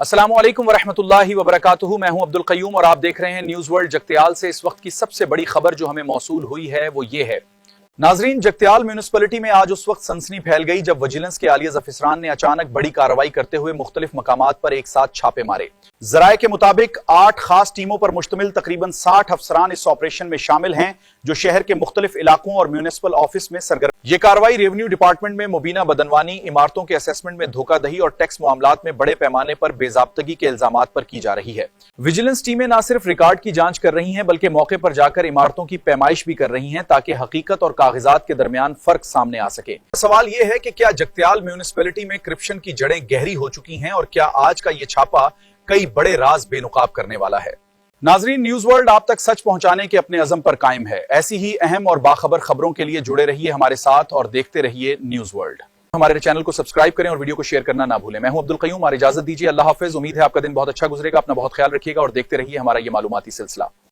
अस्सलामु अलैकुम वरहमतुल्लाहि वबरकातुहू। मैं हूं अब्दुल कय्यूम और आप देख रहे हैं न्यूज़ वर्ल्ड जगत्याल से। इस वक्त की सबसे बड़ी खबर जो हमें मौसूल हुई है वो ये है। नाजरीन, जगत्याल म्यूनिसिपलिटी में आज उस वक्त सनसनी फैल गई जब विजिलेंस के आलिया अफसरान ने अचानक बड़ी कार्रवाई करते हुए मुख्तलिफ मकामात पर एक साथ छापे मारे। जराये के मुताबिक 8 खास टीमों पर मुश्तमिल तकरीबन 60 अफसरान इस ऑपरेशन में शामिल हैं जो शहर के मुख्तलिफ इलाकों और म्यूनिसिपल ऑफिस में सरगर्म। ये कार्रवाई रेवेन्यू डिपार्टमेंट में मुबीना बदनवानी, इमारतों के असेसमेंट में धोखाधड़ी और टैक्स मामलात में बड़े पैमाने पर बेजाब्तगी के इल्जामात पर की जा रही है। विजिलेंस टीमें न सिर्फ रिकॉर्ड की जांच कर रही हैं बल्कि मौके पर जाकर इमारतों की पैमाइश भी कर रही हैं ताकि हकीकत और कागजात के दरमियान फर्क सामने आ सके। सवाल यह है कि क्या जगत्याल म्यूनिसिपलिटी में करप्शन की जड़ें गहरी हो चुकी हैं और क्या आज का ये छापा कई बड़े राज बेनकाब करने वाला है। नाजरीन, न्यूज़ वर्ल्ड आप तक सच पहुंचाने के अपने अज़म पर कायम है। ऐसी ही अहम और बाखबर खबरों के लिए जुड़े रहिए हमारे साथ और देखते रहिए न्यूज़ वर्ल्ड। हमारे चैनल को सब्सक्राइब करें और वीडियो को शेयर करना ना भूलें। मैं हूं अब्दुल कय्यूम, इजाजत दीजिए। अल्लाह हाफिज। उम्मीद है आपका दिन बहुत अच्छा गुजरेगा। अपना बहुत ख्याल रखिएगा और देखते रहिए हमारा ये मालूमाती सिलसिला।